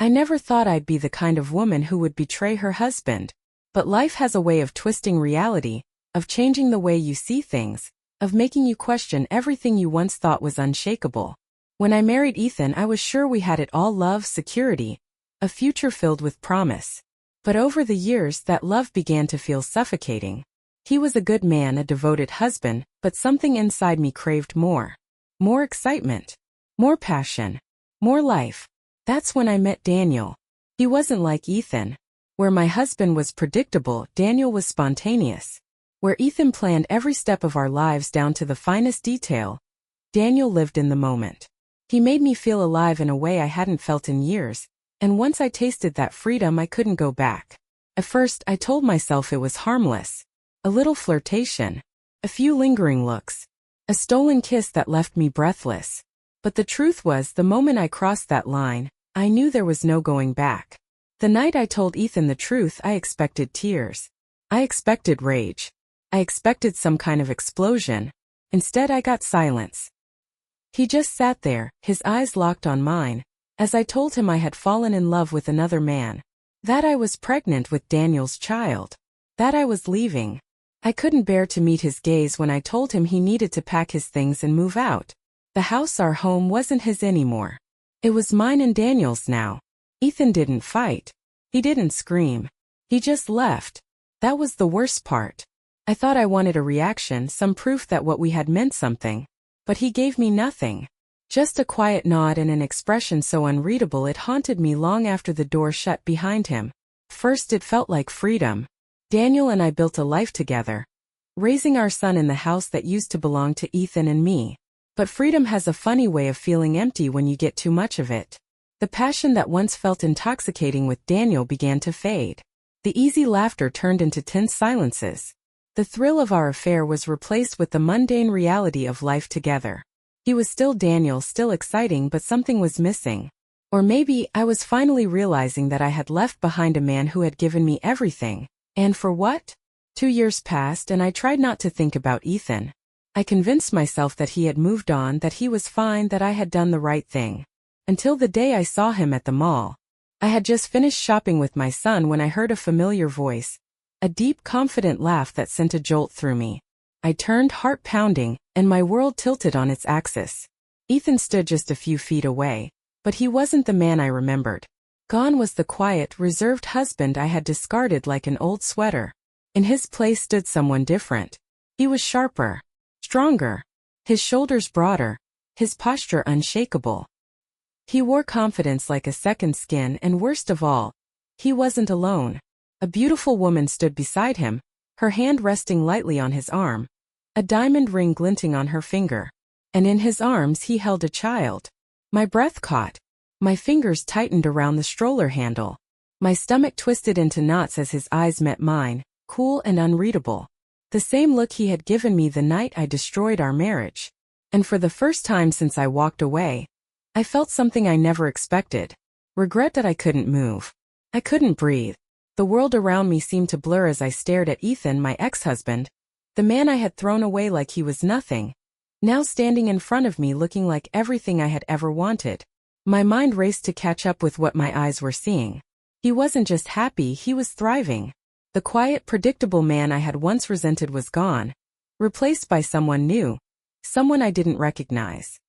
I never thought I'd be the kind of woman who would betray her husband. But life has a way of twisting reality, of changing the way you see things, of making you question everything you once thought was unshakable. When I married Ethan, I was sure we had it all: love, security, a future filled with promise. But over the years, that love began to feel suffocating. He was a good man, a devoted husband, but something inside me craved more. More excitement. More passion. More life. That's when I met Daniel. He wasn't like Ethan. Where my husband was predictable, Daniel was spontaneous. Where Ethan planned every step of our lives down to the finest detail, Daniel lived in the moment. He made me feel alive in a way I hadn't felt in years, and once I tasted that freedom, I couldn't go back. At first, I told myself it was harmless. A little flirtation. A few lingering looks. A stolen kiss that left me breathless. But the truth was, the moment I crossed that line, I knew there was no going back. The night I told Ethan the truth, I expected tears. I expected rage. I expected some kind of explosion. Instead, I got silence. He just sat there, his eyes locked on mine, as I told him I had fallen in love with another man. That I was pregnant with Daniel's child. That I was leaving. I couldn't bear to meet his gaze when I told him he needed to pack his things and move out. The house, our home, wasn't his anymore. It was mine and Daniel's now. Ethan didn't fight. He didn't scream. He just left. That was the worst part. I thought I wanted a reaction, some proof that what we had meant something. But he gave me nothing. Just a quiet nod and an expression so unreadable it haunted me long after the door shut behind him. First, it felt like freedom. Daniel and I built a life together, raising our son in the house that used to belong to Ethan and me. But freedom has a funny way of feeling empty when you get too much of it. The passion that once felt intoxicating with Daniel began to fade. The easy laughter turned into tense silences. The thrill of our affair was replaced with the mundane reality of life together. He was still Daniel, still exciting, but something was missing. Or maybe I was finally realizing that I had left behind a man who had given me everything. And for what? 2 years passed and I tried not to think about Ethan. I convinced myself that he had moved on, that he was fine, that I had done the right thing. Until the day I saw him at the mall. I had just finished shopping with my son when I heard a familiar voice. A deep, confident laugh that sent a jolt through me. I turned, heart pounding, and my world tilted on its axis. Ethan stood just a few feet away, but he wasn't the man I remembered. Gone was the quiet, reserved husband I had discarded like an old sweater. In his place stood someone different. He was sharper. Stronger. His shoulders broader. His posture unshakable. He wore confidence like a second skin, and worst of all, he wasn't alone. A beautiful woman stood beside him, her hand resting lightly on his arm, a diamond ring glinting on her finger. And in his arms he held a child. My breath caught. My fingers tightened around the stroller handle. My stomach twisted into knots as his eyes met mine, cool and unreadable. The same look he had given me the night I destroyed our marriage. And for the first time since I walked away, I felt something I never expected. Regret that I couldn't move. I couldn't breathe. The world around me seemed to blur as I stared at Ethan, my ex-husband, the man I had thrown away like he was nothing, now standing in front of me looking like everything I had ever wanted. My mind raced to catch up with what my eyes were seeing. He wasn't just happy, he was thriving. The quiet, predictable man I had once resented was gone, replaced by someone new, someone I didn't recognize.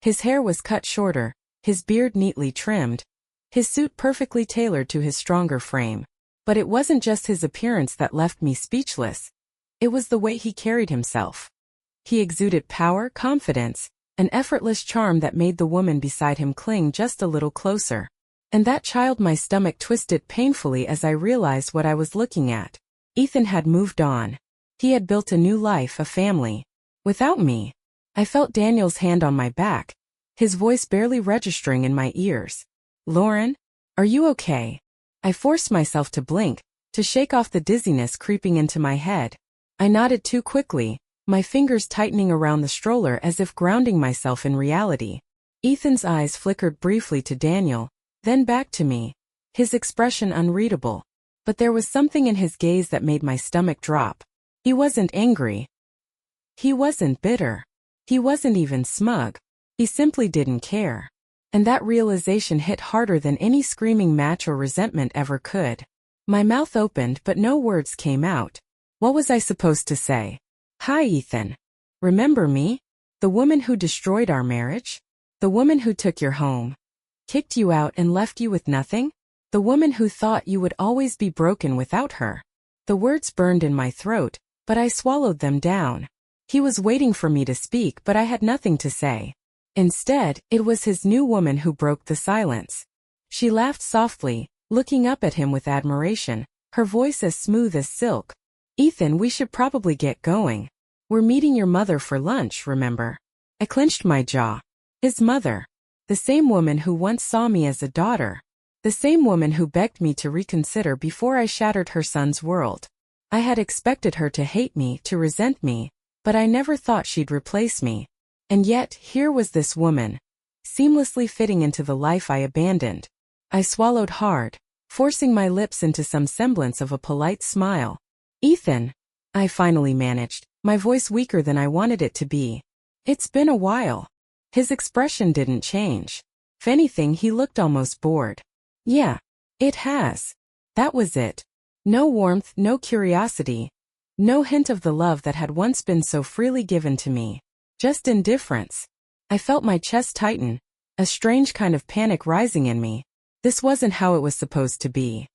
His hair was cut shorter, his beard neatly trimmed, his suit perfectly tailored to his stronger frame. But it wasn't just his appearance that left me speechless. It was the way he carried himself. He exuded power, confidence, an effortless charm that made the woman beside him cling just a little closer. And that child, my stomach twisted painfully as I realized what I was looking at. Ethan had moved on. He had built a new life, a family. Without me. I felt Daniel's hand on my back, his voice barely registering in my ears. Lauren, are you okay? I forced myself to blink, to shake off the dizziness creeping into my head. I nodded too quickly, my fingers tightening around the stroller as if grounding myself in reality. Ethan's eyes flickered briefly to Daniel, then back to me, his expression unreadable. But there was something in his gaze that made my stomach drop. He wasn't angry. He wasn't bitter. He wasn't even smug. He simply didn't care. And that realization hit harder than any screaming match or resentment ever could. My mouth opened but no words came out. What was I supposed to say? Hi, Ethan. Remember me? The woman who destroyed our marriage? The woman who took your home, kicked you out and left you with nothing? The woman who thought you would always be broken without her. The words burned in my throat, but I swallowed them down. He was waiting for me to speak, but I had nothing to say. Instead, it was his new woman who broke the silence. She laughed softly, looking up at him with admiration, her voice as smooth as silk. Ethan, we should probably get going. We're meeting your mother for lunch, remember? I clenched my jaw. His mother. The same woman who once saw me as a daughter. The same woman who begged me to reconsider before I shattered her son's world. I had expected her to hate me, to resent me, but I never thought she'd replace me. And yet, here was this woman, seamlessly fitting into the life I abandoned. I swallowed hard, forcing my lips into some semblance of a polite smile. Ethan, I finally managed, my voice weaker than I wanted it to be. It's been a while. His expression didn't change. If anything, he looked almost bored. Yeah, it has. That was it. No warmth, no curiosity. No hint of the love that had once been so freely given to me. Just indifference. I felt my chest tighten, a strange kind of panic rising in me. This wasn't how it was supposed to be.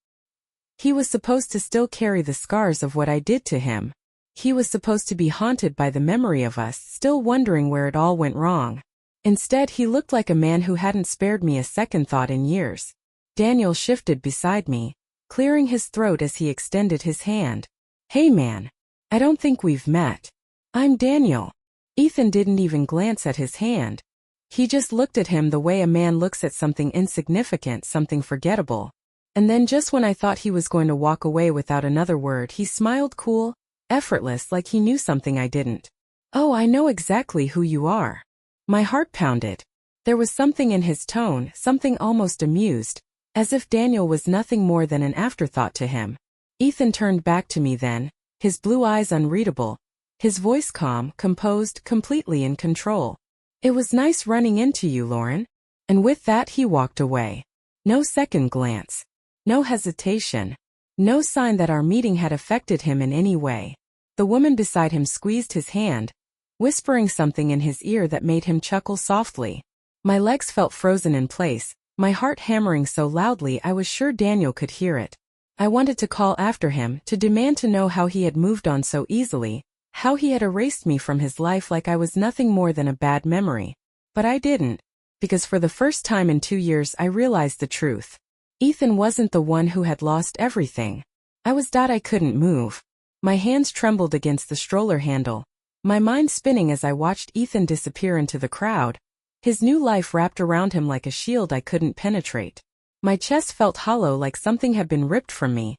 He was supposed to still carry the scars of what I did to him. He was supposed to be haunted by the memory of us, still wondering where it all went wrong. Instead, he looked like a man who hadn't spared me a second thought in years. Daniel shifted beside me, clearing his throat as he extended his hand. Hey man, I don't think we've met. I'm Daniel. Ethan didn't even glance at his hand. He just looked at him the way a man looks at something insignificant, something forgettable. And then just when I thought he was going to walk away without another word, he smiled cool, effortless, like he knew something I didn't. Oh, I know exactly who you are. My heart pounded. There was something in his tone, something almost amused, as if Daniel was nothing more than an afterthought to him. Ethan turned back to me then, his blue eyes unreadable, his voice calm, composed, completely in control. It was nice running into you, Lauren. And with that he walked away. No second glance. No hesitation. No sign that our meeting had affected him in any way. The woman beside him squeezed his hand, whispering something in his ear that made him chuckle softly. My legs felt frozen in place, my heart hammering so loudly I was sure Daniel could hear it. I wanted to call after him, to demand to know how he had moved on so easily, how he had erased me from his life like I was nothing more than a bad memory. But I didn't, because for the first time in 2 years I realized the truth. Ethan wasn't the one who had lost everything. I was that I couldn't move. My hands trembled against the stroller handle, my mind spinning as I watched Ethan disappear into the crowd, his new life wrapped around him like a shield I couldn't penetrate. My chest felt hollow, like something had been ripped from me,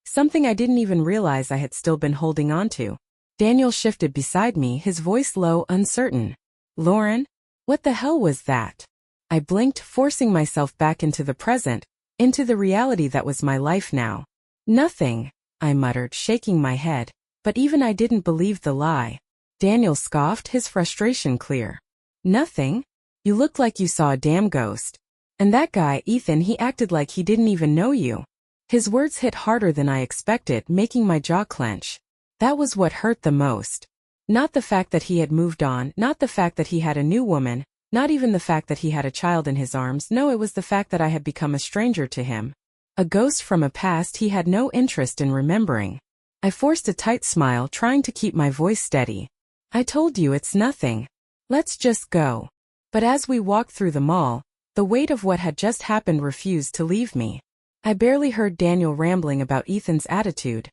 something I didn't even realize I had still been holding on to. Daniel shifted beside me, his voice low, uncertain. Lauren? What the hell was that? I blinked, forcing myself back into the present, into the reality that was my life now. Nothing, I muttered, shaking my head, but even I didn't believe the lie. Daniel scoffed, his frustration clear. Nothing? You looked like you saw a damn ghost. And that guy, Ethan, he acted like he didn't even know you. His words hit harder than I expected, making my jaw clench. That was what hurt the most. Not the fact that he had moved on, not the fact that he had a new woman, not even the fact that he had a child in his arms. No, it was the fact that I had become a stranger to him. A ghost from a past he had no interest in remembering. I forced a tight smile, trying to keep my voice steady. I told you it's nothing. Let's just go. But as we walked through the mall, the weight of what had just happened refused to leave me. I barely heard Daniel rambling about Ethan's attitude.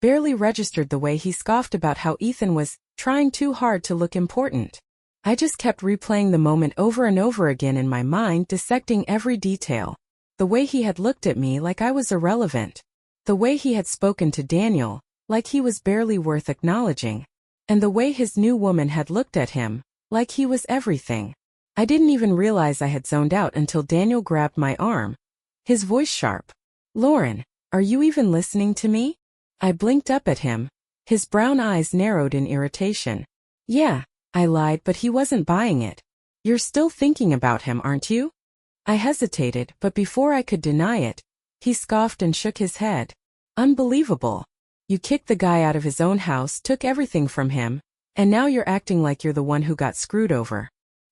Barely registered the way he scoffed about how Ethan was trying too hard to look important. I just kept replaying the moment over and over again in my mind, dissecting every detail. The way he had looked at me like I was irrelevant. The way he had spoken to Daniel, like he was barely worth acknowledging. And the way his new woman had looked at him, like he was everything. I didn't even realize I had zoned out until Daniel grabbed my arm. His voice sharp. Lauren, are you even listening to me? I blinked up at him. His brown eyes narrowed in irritation. Yeah, I lied, but he wasn't buying it. You're still thinking about him, aren't you? I hesitated, but before I could deny it, he scoffed and shook his head. Unbelievable. You kicked the guy out of his own house, took everything from him, and now you're acting like you're the one who got screwed over.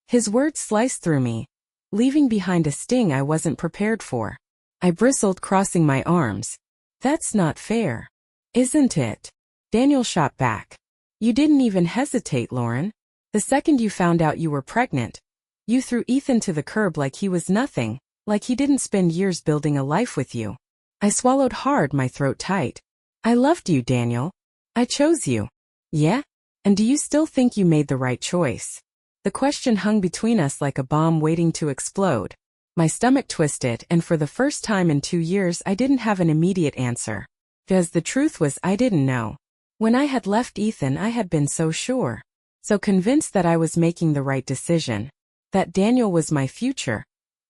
His words sliced through me, leaving behind a sting I wasn't prepared for. I bristled, crossing my arms. That's not fair. Isn't it? Daniel shot back. You didn't even hesitate, Lauren. The second you found out you were pregnant, you threw Ethan to the curb like he was nothing, like he didn't spend years building a life with you. I swallowed hard, my throat tight. I loved you, Daniel. I chose you. Yeah? And do you still think you made the right choice? The question hung between us like a bomb waiting to explode. My stomach twisted, and for the first time in 2 years I didn't have an immediate answer. Because the truth was I didn't know. When I had left Ethan I had been so sure. So convinced that I was making the right decision. That Daniel was my future.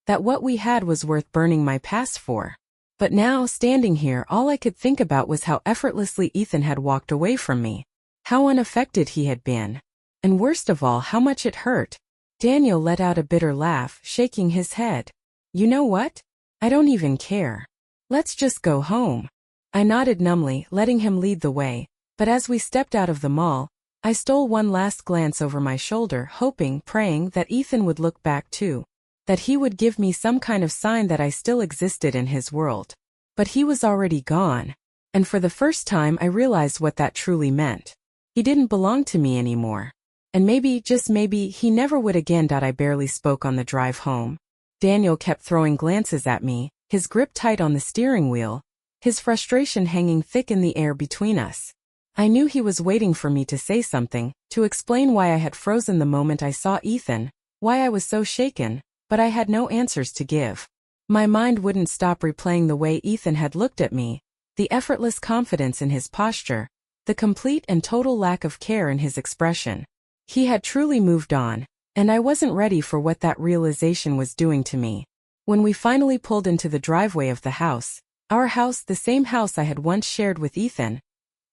That what we had was worth burning my past for. But now, standing here, all I could think about was how effortlessly Ethan had walked away from me. How unaffected he had been. And worst of all, how much it hurt. Daniel let out a bitter laugh, shaking his head. You know what? I don't even care. Let's just go home. I nodded numbly, letting him lead the way, but as we stepped out of the mall, I stole one last glance over my shoulder, hoping, praying that Ethan would look back too. That he would give me some kind of sign that I still existed in his world. But he was already gone. And for the first time I realized what that truly meant. He didn't belong to me anymore. And maybe, just maybe, he never would again. I barely spoke on the drive home. Daniel kept throwing glances at me, his grip tight on the steering wheel, his frustration hanging thick in the air between us. I knew he was waiting for me to say something, to explain why I had frozen the moment I saw Ethan, why I was so shaken, but I had no answers to give. My mind wouldn't stop replaying the way Ethan had looked at me, the effortless confidence in his posture, the complete and total lack of care in his expression. He had truly moved on, and I wasn't ready for what that realization was doing to me. When we finally pulled into the driveway of the house, our house, the same house I had once shared with Ethan,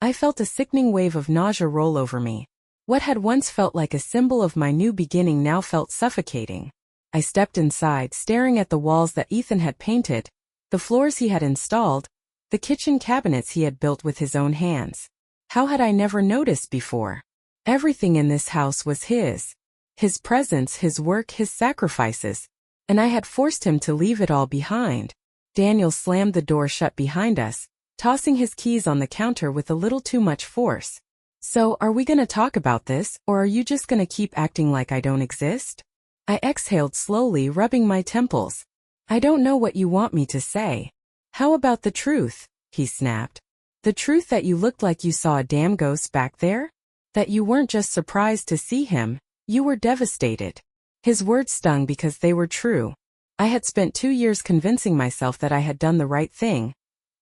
I felt a sickening wave of nausea roll over me. What had once felt like a symbol of my new beginning now felt suffocating. I stepped inside, staring at the walls that Ethan had painted, the floors he had installed, the kitchen cabinets he had built with his own hands. How had I never noticed before? Everything in this house was his. His presence, his work, his sacrifices. And I had forced him to leave it all behind. Daniel slammed the door shut behind us, tossing his keys on the counter with a little too much force. So, are we gonna talk about this, or are you just gonna keep acting like I don't exist? I exhaled slowly, rubbing my temples. I don't know what you want me to say. How about the truth? He snapped. The truth that you looked like you saw a damn ghost back there? That you weren't just surprised to see him, you were devastated. His words stung because they were true. I had spent 2 years convincing myself that I had done the right thing,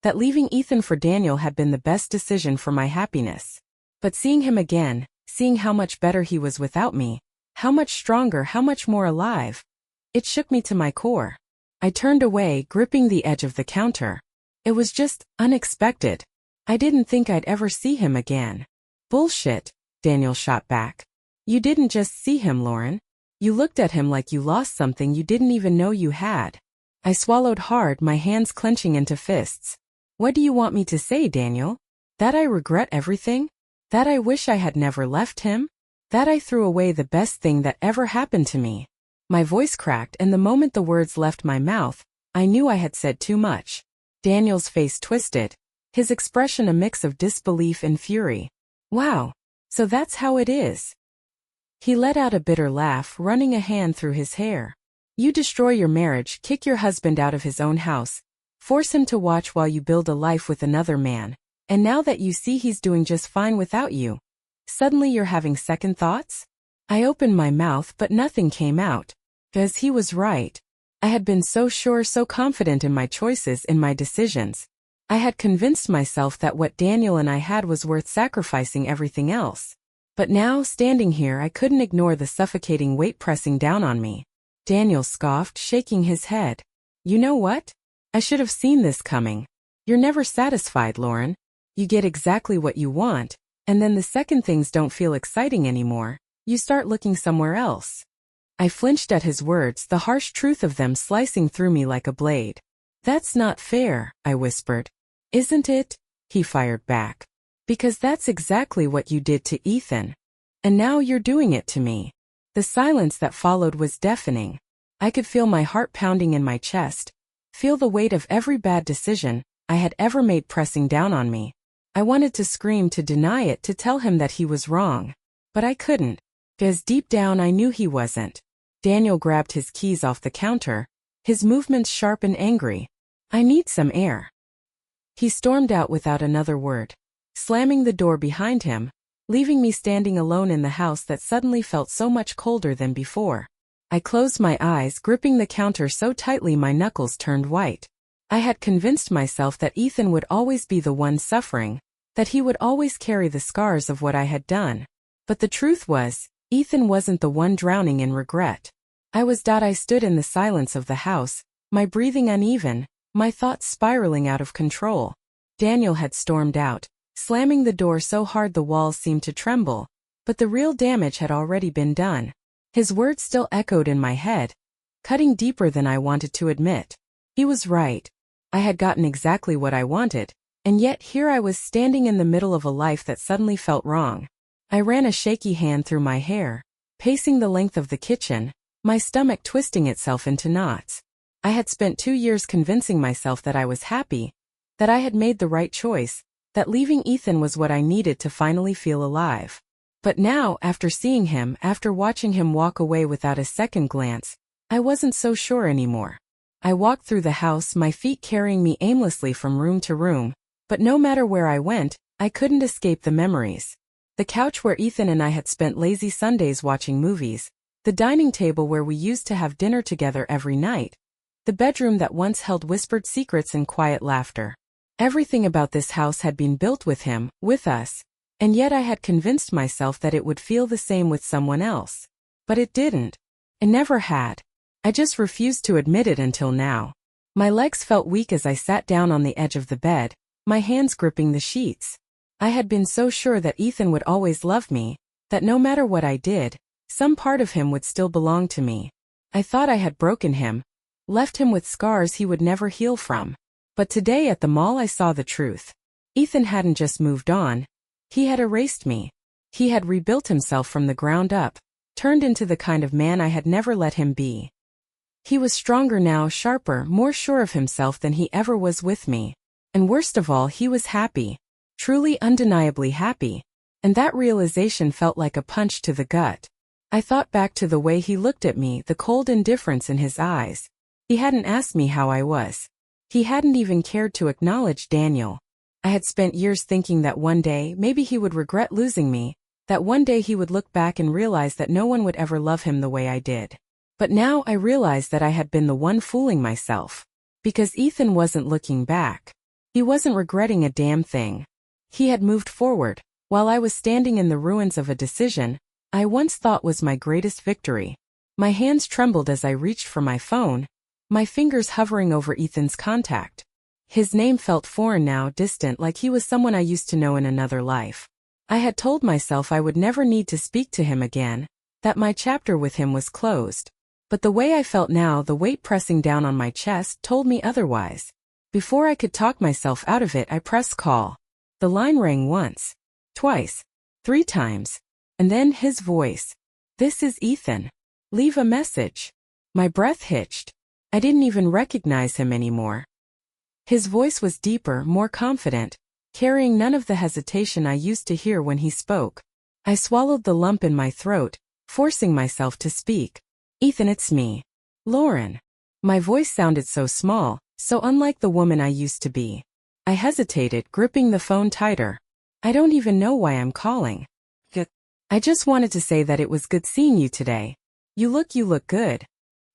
that leaving Ethan for Daniel had been the best decision for my happiness. But seeing him again, seeing how much better he was without me, how much stronger, how much more alive, it shook me to my core. I turned away, gripping the edge of the counter. It was just unexpected. I didn't think I'd ever see him again. Bullshit, Daniel shot back. You didn't just see him, Lauren. You looked at him like you lost something you didn't even know you had. I swallowed hard, my hands clenching into fists. What do you want me to say, Daniel? That I regret everything? That I wish I had never left him? That I threw away the best thing that ever happened to me? My voice cracked, and the moment the words left my mouth, I knew I had said too much. Daniel's face twisted, his expression a mix of disbelief and fury. Wow, so that's how it is. He let out a bitter laugh, running a hand through his hair. You destroy your marriage, kick your husband out of his own house, force him to watch while you build a life with another man, and now that you see he's doing just fine without you, suddenly you're having second thoughts? I opened my mouth but nothing came out. Because he was right. I had been so sure, so confident in my choices, in my decisions. I had convinced myself that what Daniel and I had was worth sacrificing everything else. But now, standing here, I couldn't ignore the suffocating weight pressing down on me. Daniel scoffed, shaking his head. You know what? I should have seen this coming. You're never satisfied, Lauren. You get exactly what you want, and then the second things don't feel exciting anymore, you start looking somewhere else. I flinched at his words, the harsh truth of them slicing through me like a blade. "That's not fair," I whispered. "Isn't it?" he fired back. "Because that's exactly what you did to Ethan. And now you're doing it to me." The silence that followed was deafening. I could feel my heart pounding in my chest, feel the weight of every bad decision I had ever made pressing down on me. I wanted to scream, to deny it, to tell him that he was wrong. But I couldn't, because deep down I knew he wasn't. Daniel grabbed his keys off the counter, his movements sharp and angry. "I need some air." He stormed out without another word, slamming the door behind him, leaving me standing alone in the house that suddenly felt so much colder than before. I closed my eyes, gripping the counter so tightly my knuckles turned white. I had convinced myself that Ethan would always be the one suffering, that he would always carry the scars of what I had done. But the truth was, Ethan wasn't the one drowning in regret. I stood in the silence of the house, my breathing uneven, my thoughts spiraling out of control. Daniel had stormed out, slamming the door so hard the walls seemed to tremble, but the real damage had already been done. His words still echoed in my head, cutting deeper than I wanted to admit. He was right. I had gotten exactly what I wanted, and yet here I was standing in the middle of a life that suddenly felt wrong. I ran a shaky hand through my hair, pacing the length of the kitchen, my stomach twisting itself into knots. I had spent 2 years convincing myself that I was happy, that I had made the right choice, that leaving Ethan was what I needed to finally feel alive. But now, after seeing him, after watching him walk away without a second glance, I wasn't so sure anymore. I walked through the house, my feet carrying me aimlessly from room to room, but no matter where I went, I couldn't escape the memories. The couch where Ethan and I had spent lazy Sundays watching movies, the dining table where we used to have dinner together every night, the bedroom that once held whispered secrets and quiet laughter. Everything about this house had been built with him, with us. And yet I had convinced myself that it would feel the same with someone else. But it didn't. It never had. I just refused to admit it until now. My legs felt weak as I sat down on the edge of the bed, my hands gripping the sheets. I had been so sure that Ethan would always love me, that no matter what I did, some part of him would still belong to me. I thought I had broken him, left him with scars he would never heal from. But today at the mall I saw the truth. Ethan hadn't just moved on. He had erased me. He had rebuilt himself from the ground up, turned into the kind of man I had never let him be. He was stronger now, sharper, more sure of himself than he ever was with me. And worst of all, he was happy. Truly, undeniably happy. And that realization felt like a punch to the gut. I thought back to the way he looked at me, the cold indifference in his eyes. He hadn't asked me how I was. He hadn't even cared to acknowledge Daniel. I had spent years thinking that one day, maybe he would regret losing me, that one day he would look back and realize that no one would ever love him the way I did. But now I realized that I had been the one fooling myself. Because Ethan wasn't looking back. He wasn't regretting a damn thing. He had moved forward, while I was standing in the ruins of a decision I once thought was my greatest victory. My hands trembled as I reached for my phone, my fingers hovering over Ethan's contact. His name felt foreign now, distant, like he was someone I used to know in another life. I had told myself I would never need to speak to him again, that my chapter with him was closed. But the way I felt now, the weight pressing down on my chest, told me otherwise. Before I could talk myself out of it, I pressed call. The line rang once, twice, 3 times, and then his voice. "This is Ethan. Leave a message." My breath hitched. I didn't even recognize him anymore. His voice was deeper, more confident, carrying none of the hesitation I used to hear when he spoke. I swallowed the lump in my throat, forcing myself to speak. "Ethan, it's me. Lauren." My voice sounded so small, so unlike the woman I used to be. I hesitated, gripping the phone tighter. "I don't even know why I'm calling. I just wanted to say that it was good seeing you today. You look good."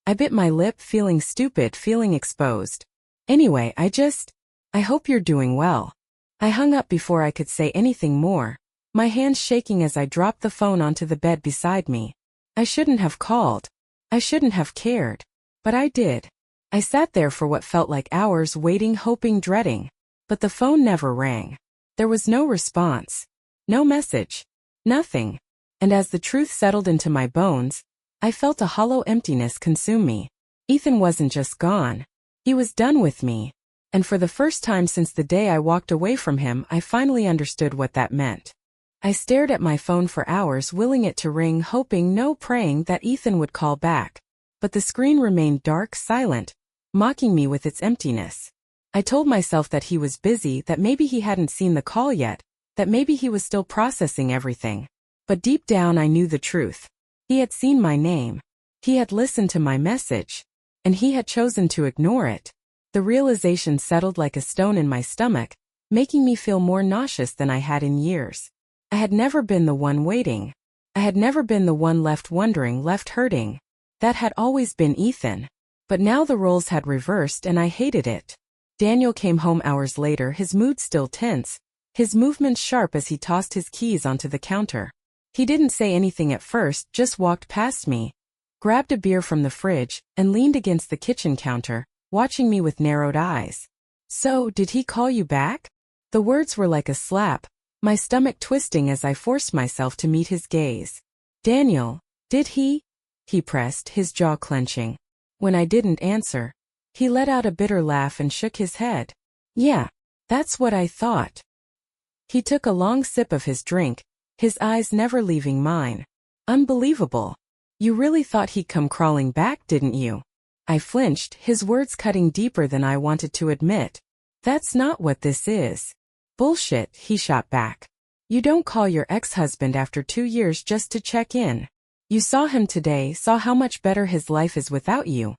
I bit my lip, feeling stupid, feeling exposed. "Anyway, I hope you're doing well." I hung up before I could say anything more, my hands shaking as I dropped the phone onto the bed beside me. I shouldn't have called. I shouldn't have cared. But I did. I sat there for what felt like hours, waiting, hoping, dreading. But the phone never rang. There was no response. No message. Nothing. And as the truth settled into my bones, I felt a hollow emptiness consume me. Ethan wasn't just gone. He was done with me. And for the first time since the day I walked away from him, I finally understood what that meant. I stared at my phone for hours, willing it to ring, hoping, no, praying that Ethan would call back. But the screen remained dark, silent, mocking me with its emptiness. I told myself that he was busy, that maybe he hadn't seen the call yet, that maybe he was still processing everything. But deep down I knew the truth. He had seen my name. He had listened to my message. And he had chosen to ignore it. The realization settled like a stone in my stomach, making me feel more nauseous than I had in years. I had never been the one waiting. I had never been the one left wondering, left hurting. That had always been Ethan. But now the roles had reversed and I hated it. Daniel came home hours later, his mood still tense, his movements sharp as he tossed his keys onto the counter. He didn't say anything at first, just walked past me, grabbed a beer from the fridge, and leaned against the kitchen counter, watching me with narrowed eyes. "So, did he call you back?" The words were like a slap, my stomach twisting as I forced myself to meet his gaze. "Daniel, did he?" He pressed, his jaw clenching. When I didn't answer, he let out a bitter laugh and shook his head. "Yeah, that's what I thought." He took a long sip of his drink, his eyes never leaving mine. "Unbelievable. You really thought he'd come crawling back, didn't you?" I flinched, his words cutting deeper than I wanted to admit. "That's not what this is." "Bullshit," he shot back. "You don't call your ex-husband after 2 years just to check in. You saw him today, saw how much better his life is without you.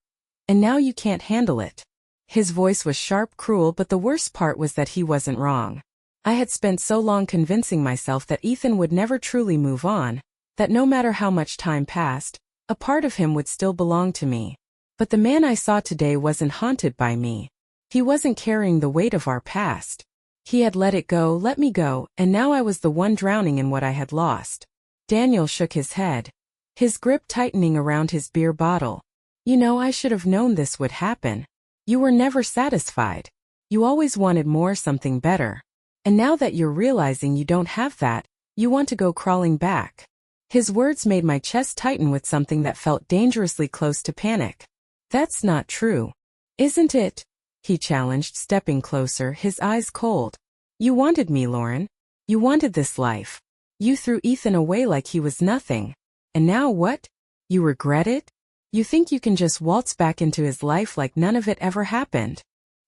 And now you can't handle it." His voice was sharp, cruel, but the worst part was that he wasn't wrong. I had spent so long convincing myself that Ethan would never truly move on, that no matter how much time passed, a part of him would still belong to me. But the man I saw today wasn't haunted by me. He wasn't carrying the weight of our past. He had let it go, let me go, and now I was the one drowning in what I had lost. Daniel shook his head, his grip tightening around his beer bottle. "You know, I should have known this would happen. You were never satisfied. You always wanted more, something better. And now that you're realizing you don't have that, you want to go crawling back." His words made my chest tighten with something that felt dangerously close to panic. "That's not true. Isn't it?" He challenged, stepping closer, his eyes cold. "You wanted me, Lauren. You wanted this life. You threw Ethan away like he was nothing. And now what? You regret it? You think you can just waltz back into his life like none of it ever happened?"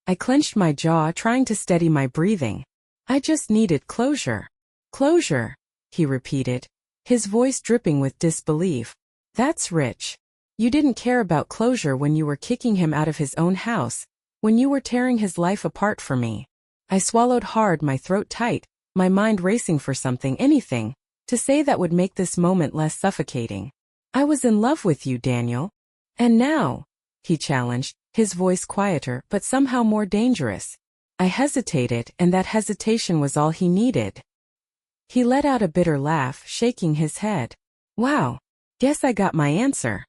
I clenched my jaw, trying to steady my breathing. "I just needed closure." "Closure," he repeated, his voice dripping with disbelief. "That's rich. You didn't care about closure when you were kicking him out of his own house, when you were tearing his life apart for me." I swallowed hard, my throat tight, my mind racing for something, anything, to say that would make this moment less suffocating. "I was in love with you, Daniel. And now?" he challenged, his voice quieter but somehow more dangerous. I hesitated, and that hesitation was all he needed. He let out a bitter laugh, shaking his head. "Wow, guess I got my answer."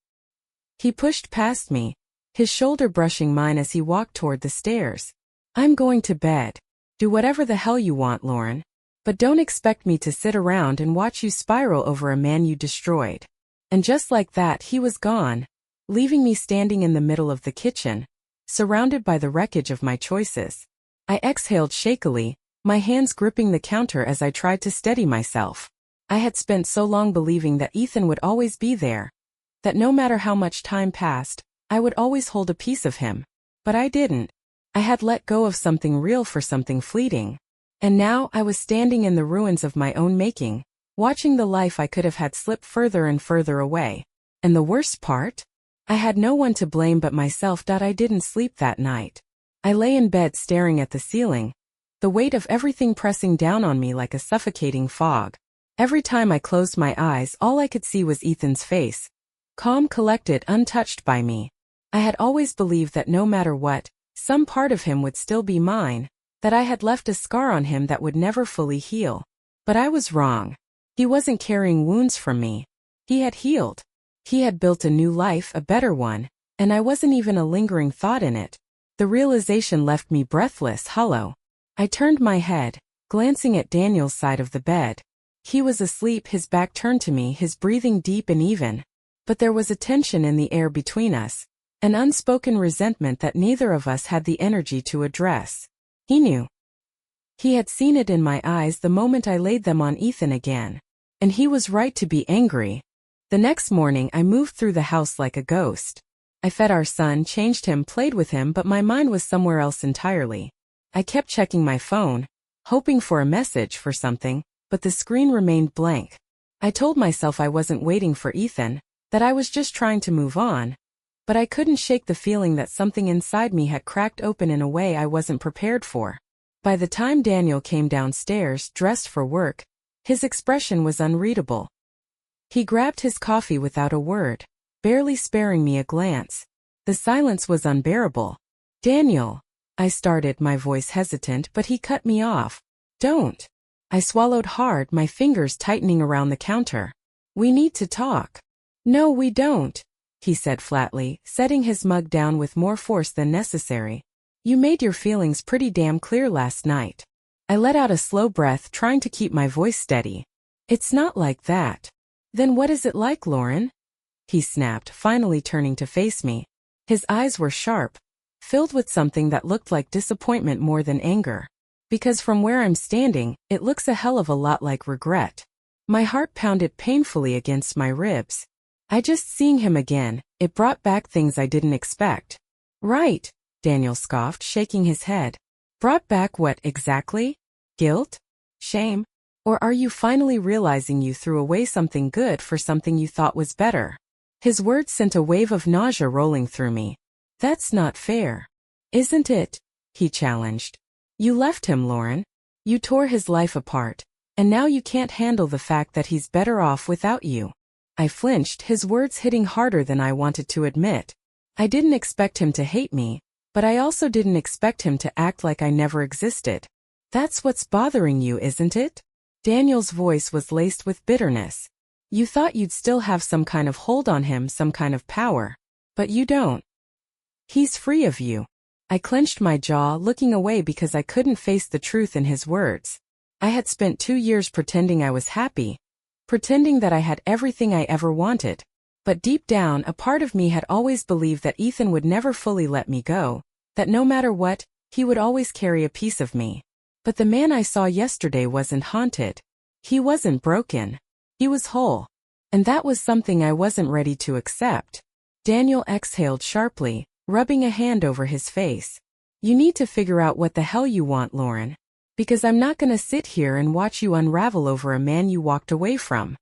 He pushed past me, his shoulder brushing mine as he walked toward the stairs. "I'm going to bed. Do whatever the hell you want, Lauren. But don't expect me to sit around and watch you spiral over a man you destroyed." And just like that, he was gone, leaving me standing in the middle of the kitchen, surrounded by the wreckage of my choices. I exhaled shakily, my hands gripping the counter as I tried to steady myself. I had spent so long believing that Ethan would always be there, that no matter how much time passed, I would always hold a piece of him. But I didn't. I had let go of something real for something fleeting. And now I was standing in the ruins of my own making, watching the life I could have had slip further and further away. And the worst part? I had no one to blame but myself. I didn't sleep that night. I lay in bed staring at the ceiling, the weight of everything pressing down on me like a suffocating fog. Every time I closed my eyes, all I could see was Ethan's face, calm, collected, untouched by me. I had always believed that no matter what, some part of him would still be mine, that I had left a scar on him that would never fully heal. But I was wrong. He wasn't carrying wounds from me. He had healed. He had built a new life, a better one, and I wasn't even a lingering thought in it. The realization left me breathless, hollow. I turned my head, glancing at Daniel's side of the bed. He was asleep, his back turned to me, his breathing deep and even. But there was a tension in the air between us, an unspoken resentment that neither of us had the energy to address. He knew. He had seen it in my eyes the moment I laid them on Ethan again. And he was right to be angry. The next morning I moved through the house like a ghost. I fed our son, changed him, played with him, but my mind was somewhere else entirely. I kept checking my phone, hoping for a message for something, but the screen remained blank. I told myself I wasn't waiting for Ethan, that I was just trying to move on. But I couldn't shake the feeling that something inside me had cracked open in a way I wasn't prepared for. By the time Daniel came downstairs, dressed for work, his expression was unreadable. He grabbed his coffee without a word, barely sparing me a glance. The silence was unbearable. "Daniel," I started, my voice hesitant, but he cut me off. "Don't." I swallowed hard, my fingers tightening around the counter. "We need to talk." "No, we don't," he said flatly, setting his mug down with more force than necessary. "You made your feelings pretty damn clear last night." I let out a slow breath, trying to keep my voice steady. "It's not like that." "Then what is it like, Lauren?" he snapped, finally turning to face me. His eyes were sharp, filled with something that looked like disappointment more than anger. Because from where I'm standing, it looks a hell of a lot like regret. My heart pounded painfully against my ribs. Just seeing him again, it brought back things I didn't expect. "Right," Daniel scoffed, shaking his head. "Brought back what exactly? Guilt? Shame? Or are you finally realizing you threw away something good for something you thought was better?" His words sent a wave of nausea rolling through me. "That's not fair." "Isn't it?" he challenged. "You left him, Lauren. You tore his life apart, and now you can't handle the fact that he's better off without you." I flinched, his words hitting harder than I wanted to admit. I didn't expect him to hate me, but I also didn't expect him to act like I never existed. "That's what's bothering you, isn't it?" Daniel's voice was laced with bitterness. "You thought you'd still have some kind of hold on him, some kind of power. But you don't. He's free of you." I clenched my jaw, looking away because I couldn't face the truth in his words. I had spent 2 years pretending I was happy, pretending that I had everything I ever wanted. But deep down, a part of me had always believed that Ethan would never fully let me go, that no matter what, he would always carry a piece of me. But the man I saw yesterday wasn't haunted. He wasn't broken. He was whole. And that was something I wasn't ready to accept. Daniel exhaled sharply, rubbing a hand over his face. "You need to figure out what the hell you want, Lauren. Because I'm not gonna sit here and watch you unravel over a man you walked away from."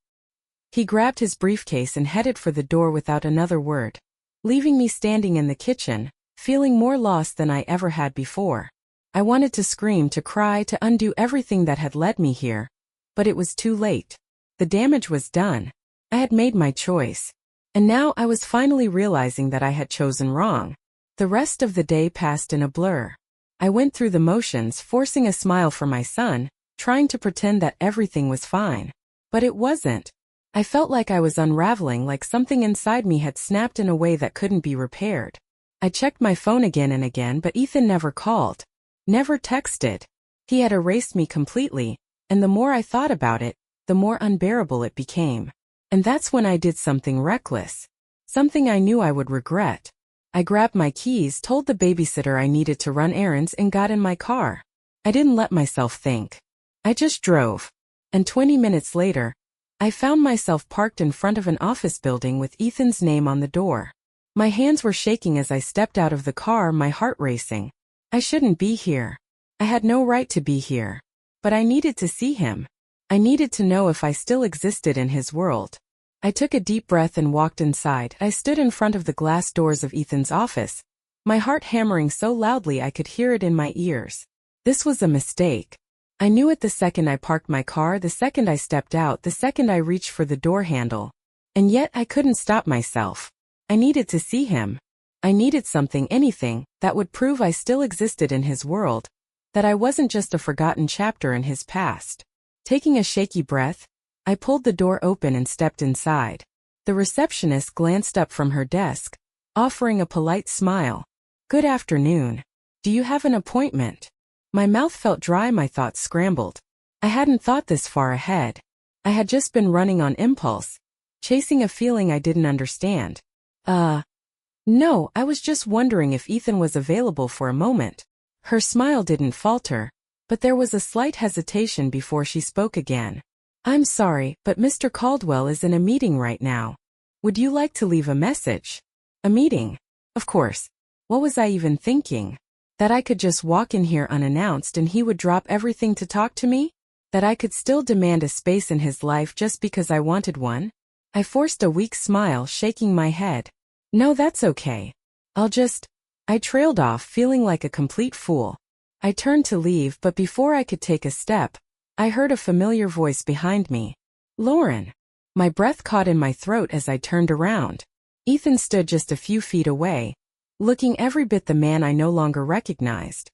He grabbed his briefcase and headed for the door without another word, leaving me standing in the kitchen, feeling more lost than I ever had before. I wanted to scream, to cry, to undo everything that had led me here. But it was too late. The damage was done. I had made my choice. And now I was finally realizing that I had chosen wrong. The rest of the day passed in a blur. I went through the motions, forcing a smile for my son, trying to pretend that everything was fine. But it wasn't. I felt like I was unraveling, like something inside me had snapped in a way that couldn't be repaired. I checked my phone again and again, but Ethan never called, never texted. He had erased me completely, and the more I thought about it, the more unbearable it became. And that's when I did something reckless. Something I knew I would regret. I grabbed my keys, told the babysitter I needed to run errands, and got in my car. I didn't let myself think. I just drove. And 20 minutes later, I found myself parked in front of an office building with Ethan's name on the door. My hands were shaking as I stepped out of the car, my heart racing. I shouldn't be here. I had no right to be here. But I needed to see him. I needed to know if I still existed in his world. I took a deep breath and walked inside. I stood in front of the glass doors of Ethan's office, my heart hammering so loudly I could hear it in my ears. This was a mistake. I knew it the second I parked my car, the second I stepped out, the second I reached for the door handle. And yet I couldn't stop myself. I needed to see him. I needed something, anything, that would prove I still existed in his world, that I wasn't just a forgotten chapter in his past. Taking a shaky breath, I pulled the door open and stepped inside. The receptionist glanced up from her desk, offering a polite smile. "Good afternoon. Do you have an appointment?" My mouth felt dry, my thoughts scrambled. I hadn't thought this far ahead. I had just been running on impulse. chasing a feeling I didn't understand. No, I was just wondering if Ethan was available for a moment. Her smile didn't falter, but there was a slight hesitation before she spoke again. I'm sorry, but Mr. Caldwell is in a meeting right now. Would you like to leave a message? A meeting? Of course. What was I even thinking? That I could just walk in here unannounced and he would drop everything to talk to me? That I could still demand a space in his life just because I wanted one? I forced a weak smile, shaking my head. No, that's okay. I trailed off, feeling like a complete fool. I turned to leave, but before I could take a step, I heard a familiar voice behind me. Lauren. My breath caught in my throat as I turned around. Ethan stood just a few feet away, looking every bit the man I no longer recognized.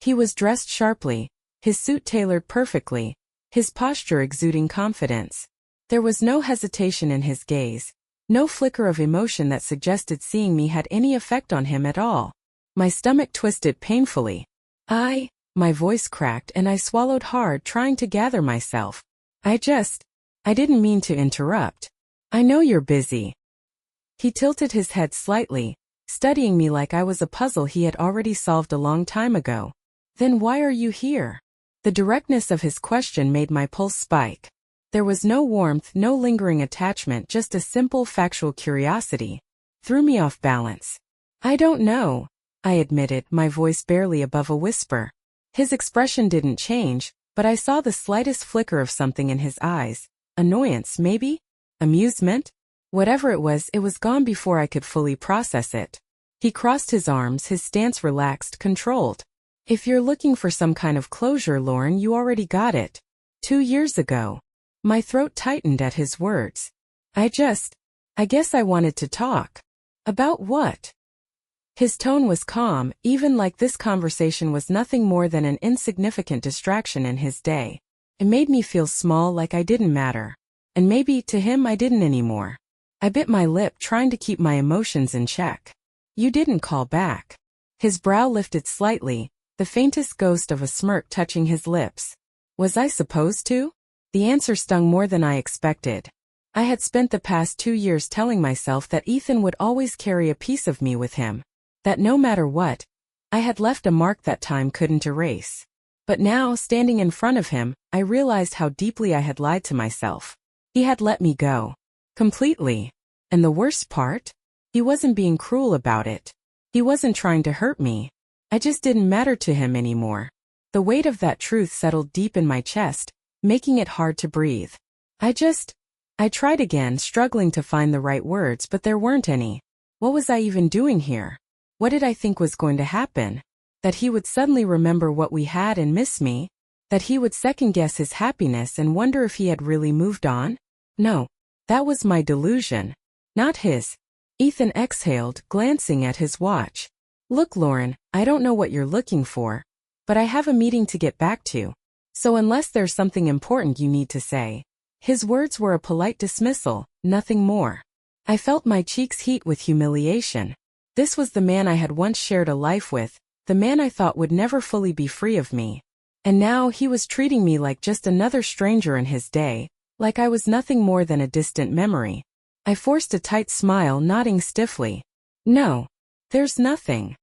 He was dressed sharply, his suit tailored perfectly, his posture exuding confidence. There was no hesitation in his gaze, no flicker of emotion that suggested seeing me had any effect on him at all. My stomach twisted painfully. My voice cracked and I swallowed hard, trying to gather myself. I didn't mean to interrupt. I know you're busy. He tilted his head slightly, studying me like I was a puzzle he had already solved a long time ago. Then why are you here? The directness of his question made my pulse spike. There was no warmth, no lingering attachment, just a simple factual curiosity. Threw me off balance. I don't know, I admitted, my voice barely above a whisper. His expression didn't change, but I saw the slightest flicker of something in his eyes. Annoyance, maybe? Amusement? Whatever it was gone before I could fully process it. He crossed his arms, his stance relaxed, controlled. If you're looking for some kind of closure, Lauren, you already got it. 2 years ago. My throat tightened at his words. I guess I wanted to talk. About what? His tone was calm, even like this conversation was nothing more than an insignificant distraction in his day. It made me feel small, like I didn't matter. And maybe, to him, I didn't anymore. I bit my lip, trying to keep my emotions in check. You didn't call back. His brow lifted slightly, the faintest ghost of a smirk touching his lips. Was I supposed to? The answer stung more than I expected. I had spent the past 2 years telling myself that Ethan would always carry a piece of me with him. That no matter what, I had left a mark that time couldn't erase. But now, standing in front of him, I realized how deeply I had lied to myself. He had let me go. Completely. And the worst part? He wasn't being cruel about it. He wasn't trying to hurt me. I just didn't matter to him anymore. The weight of that truth settled deep in my chest, making it hard to breathe. I tried again, struggling to find the right words, but there weren't any. What was I even doing here? What did I think was going to happen? That he would suddenly remember what we had and miss me? That he would second-guess his happiness and wonder if he had really moved on? No, that was my delusion. Not his. Ethan exhaled, glancing at his watch. Look, Lauren, I don't know what you're looking for, but I have a meeting to get back to. So unless there's something important you need to say. His words were a polite dismissal, nothing more. I felt my cheeks heat with humiliation. This was the man I had once shared a life with, the man I thought would never fully be free of me. And now he was treating me like just another stranger in his day, like I was nothing more than a distant memory. I forced a tight smile, nodding stiffly. No, there's nothing.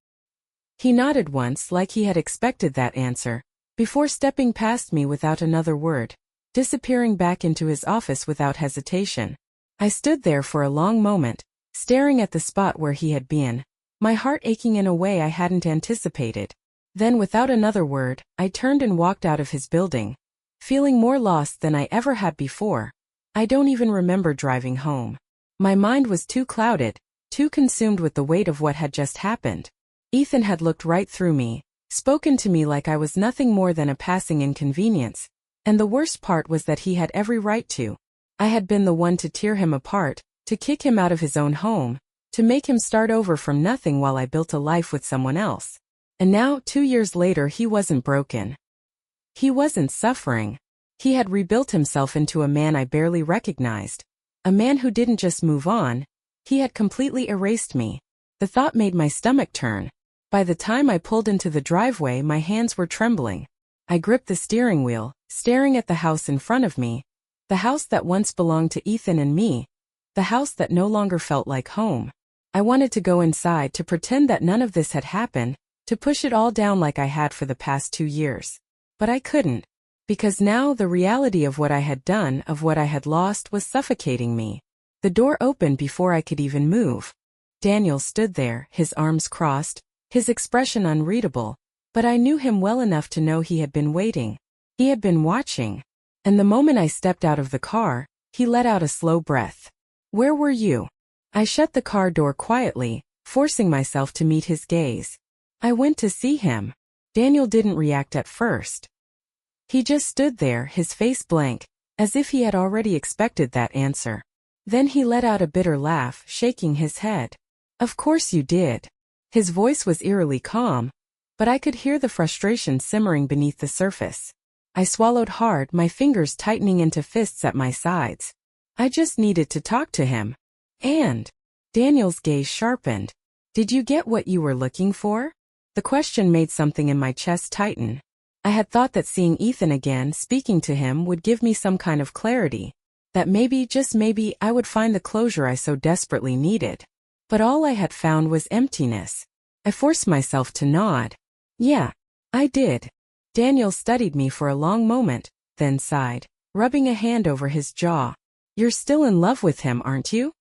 He nodded once, like he had expected that answer, before stepping past me without another word, disappearing back into his office without hesitation. I stood there for a long moment, staring at the spot where he had been, my heart aching in a way I hadn't anticipated. Then, without another word, I turned and walked out of his building, feeling more lost than I ever had before. I don't even remember driving home. My mind was too clouded, too consumed with the weight of what had just happened. Ethan had looked right through me, spoken to me like I was nothing more than a passing inconvenience, and the worst part was that he had every right to. I had been the one to tear him apart, to kick him out of his own home, to make him start over from nothing while I built a life with someone else. And now, 2 years later, he wasn't broken. He wasn't suffering. He had rebuilt himself into a man I barely recognized. A man who didn't just move on, he had completely erased me. The thought made my stomach turn. By the time I pulled into the driveway, my hands were trembling. I gripped the steering wheel, staring at the house in front of me, the house that once belonged to Ethan and me, the house that no longer felt like home. I wanted to go inside to pretend that none of this had happened, to push it all down like I had for the past 2 years. But I couldn't. Because now the reality of what I had done, of what I had lost, was suffocating me. The door opened before I could even move. Daniel stood there, his arms crossed, his expression unreadable, but I knew him well enough to know he had been waiting. He had been watching. And the moment I stepped out of the car, he let out a slow breath. "Where were you?" I shut the car door quietly, forcing myself to meet his gaze. "I went to see him." Daniel didn't react at first. He just stood there, his face blank, as if he had already expected that answer. Then he let out a bitter laugh, shaking his head. "Of course you did." His voice was eerily calm, but I could hear the frustration simmering beneath the surface. I swallowed hard, my fingers tightening into fists at my sides. I just needed to talk to him. And Daniel's gaze sharpened. "Did you get what you were looking for?" The question made something in my chest tighten. I had thought that seeing Ethan again, speaking to him, would give me some kind of clarity. That maybe, just maybe, I would find the closure I so desperately needed. But all I had found was emptiness. I forced myself to nod. "Yeah, I did." Daniel studied me for a long moment, then sighed, rubbing a hand over his jaw. "You're still in love with him, aren't you?"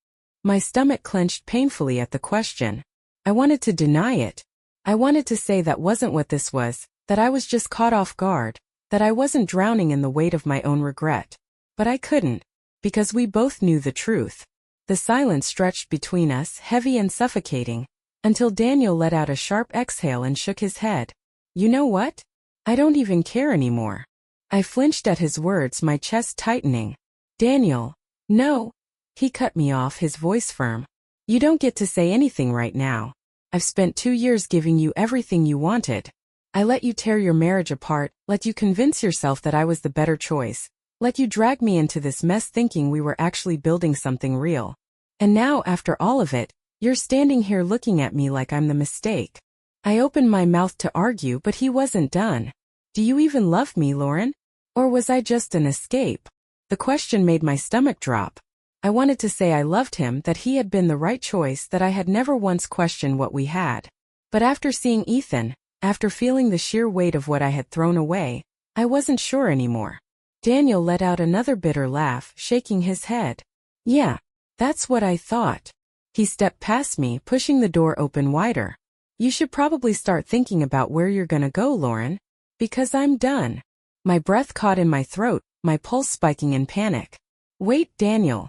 My stomach clenched painfully at the question. I wanted to deny it. I wanted to say that wasn't what this was, that I was just caught off guard, that I wasn't drowning in the weight of my own regret. But I couldn't, because we both knew the truth. The silence stretched between us, heavy and suffocating, until Daniel let out a sharp exhale and shook his head. "You know what? I don't even care anymore." I flinched at his words, my chest tightening. "Daniel, no." He cut me off, his voice firm. "You don't get to say anything right now. I've spent 2 years giving you everything you wanted. I let you tear your marriage apart, let you convince yourself that I was the better choice, let you drag me into this mess thinking we were actually building something real. And now, after all of it, you're standing here looking at me like I'm the mistake." I opened my mouth to argue, but he wasn't done. "Do you even love me, Lauren? Or was I just an escape?" The question made my stomach drop. I wanted to say I loved him, that he had been the right choice, that I had never once questioned what we had. But after seeing Ethan, after feeling the sheer weight of what I had thrown away, I wasn't sure anymore. Daniel let out another bitter laugh, shaking his head. "Yeah, that's what I thought." He stepped past me, pushing the door open wider. "You should probably start thinking about where you're gonna go, Lauren. Because I'm done." My breath caught in my throat, my pulse spiking in panic. "Wait, Daniel."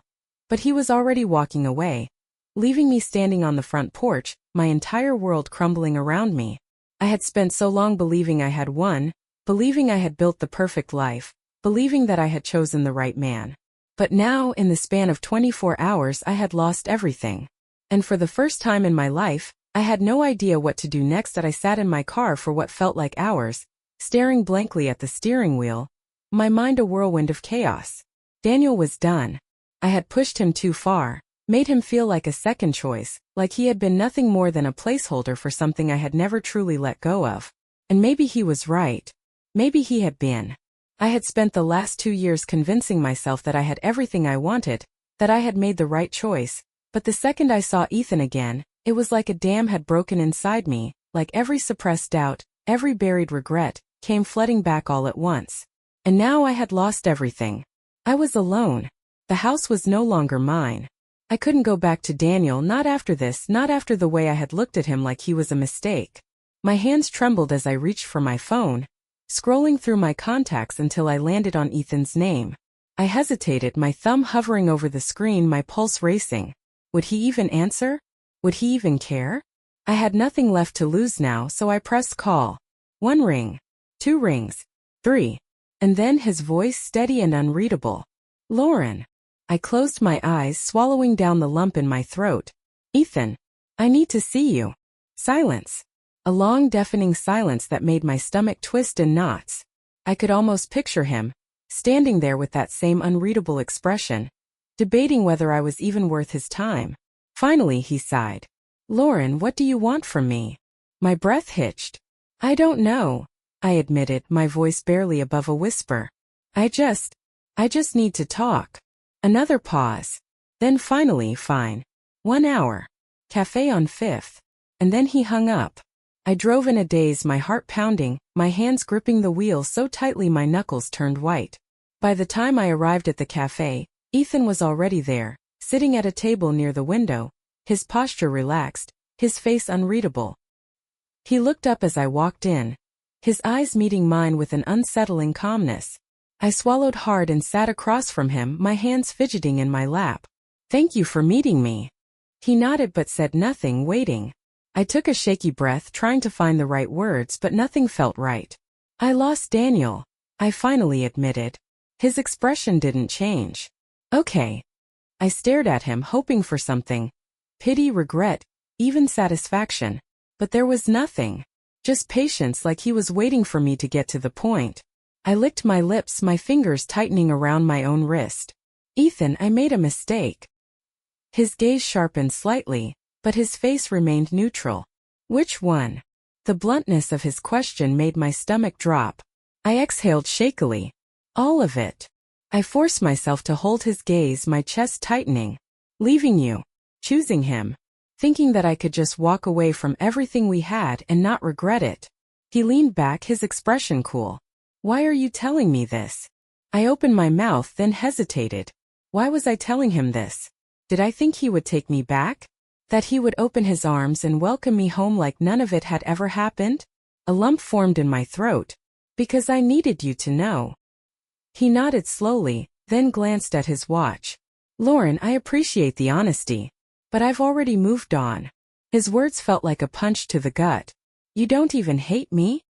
But he was already walking away, leaving me standing on the front porch, my entire world crumbling around me. I had spent so long believing I had won, believing I had built the perfect life, believing that I had chosen the right man. But now, in the span of 24 hours, I had lost everything. And for the first time in my life, I had no idea what to do next. That I sat in my car for what felt like hours, staring blankly at the steering wheel, my mind a whirlwind of chaos. Daniel was done. I had pushed him too far, made him feel like a second choice, like he had been nothing more than a placeholder for something I had never truly let go of. And maybe he was right. Maybe he had been. I had spent the last 2 years convincing myself that I had everything I wanted, that I had made the right choice, but the second I saw Ethan again, it was like a dam had broken inside me, like every suppressed doubt, every buried regret, came flooding back all at once. And now I had lost everything. I was alone. The house was no longer mine. I couldn't go back to Daniel, not after this, not after the way I had looked at him like he was a mistake. My hands trembled as I reached for my phone, scrolling through my contacts until I landed on Ethan's name. I hesitated, my thumb hovering over the screen, my pulse racing. Would he even answer? Would he even care? I had nothing left to lose now, so I pressed call. 1 ring. 2 rings. 3. And then his voice, steady and unreadable. "Lauren." I closed my eyes, swallowing down the lump in my throat. "Ethan, I need to see you." Silence. A long, deafening silence that made my stomach twist in knots. I could almost picture him, standing there with that same unreadable expression, debating whether I was even worth his time. Finally, he sighed. "Lauren, what do you want from me?" My breath hitched. "I don't know," I admitted, my voice barely above a whisper. I just need to talk." Another pause. Then finally, fine. 1 hour. Cafe on 5th. And then he hung up. I drove in a daze, my heart pounding, my hands gripping the wheel so tightly my knuckles turned white. By the time I arrived at the cafe, Ethan was already there, sitting at a table near the window, his posture relaxed, his face unreadable. He looked up as I walked in, his eyes meeting mine with an unsettling calmness. I swallowed hard and sat across from him, my hands fidgeting in my lap. "Thank you for meeting me." He nodded but said nothing, waiting. I took a shaky breath, trying to find the right words, but nothing felt right. "I lost Daniel," I finally admitted. His expression didn't change. "Okay." I stared at him, hoping for something. Pity, regret, even satisfaction. But there was nothing. Just patience, like he was waiting for me to get to the point. I licked my lips, my fingers tightening around my own wrist. "Ethan, I made a mistake." His gaze sharpened slightly, but his face remained neutral. "Which one?" The bluntness of his question made my stomach drop. I exhaled shakily. "All of it." I forced myself to hold his gaze, my chest tightening. "Leaving you. Choosing him. Thinking that I could just walk away from everything we had and not regret it." He leaned back, his expression cool. "Why are you telling me this?" I opened my mouth, then hesitated. Why was I telling him this? Did I think he would take me back? That he would open his arms and welcome me home like none of it had ever happened? A lump formed in my throat. "Because I needed you to know." He nodded slowly, then glanced at his watch. "Lauren, I appreciate the honesty. But I've already moved on." His words felt like a punch to the gut. "You don't even hate me?"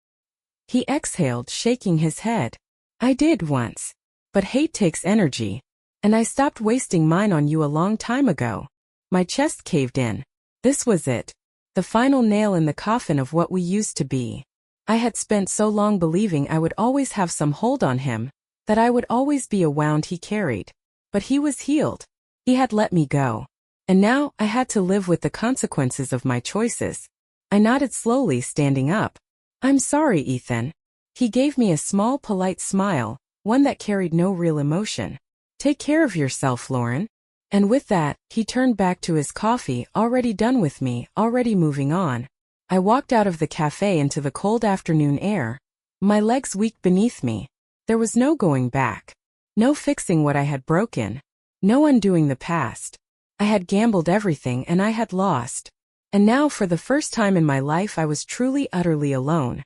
He exhaled, shaking his head. "I did once. But hate takes energy. And I stopped wasting mine on you a long time ago." My chest caved in. This was it. The final nail in the coffin of what we used to be. I had spent so long believing I would always have some hold on him, that I would always be a wound he carried. But he was healed. He had let me go. And now I had to live with the consequences of my choices. I nodded slowly, standing up. "I'm sorry, Ethan." He gave me a small, polite smile, one that carried no real emotion. "Take care of yourself, Lauren." And with that, he turned back to his coffee, already done with me, already moving on. I walked out of the cafe into the cold afternoon air, my legs weak beneath me. There was no going back. No fixing what I had broken. No undoing the past. I had gambled everything and I had lost. And now, for the first time in my life, I was truly, utterly alone.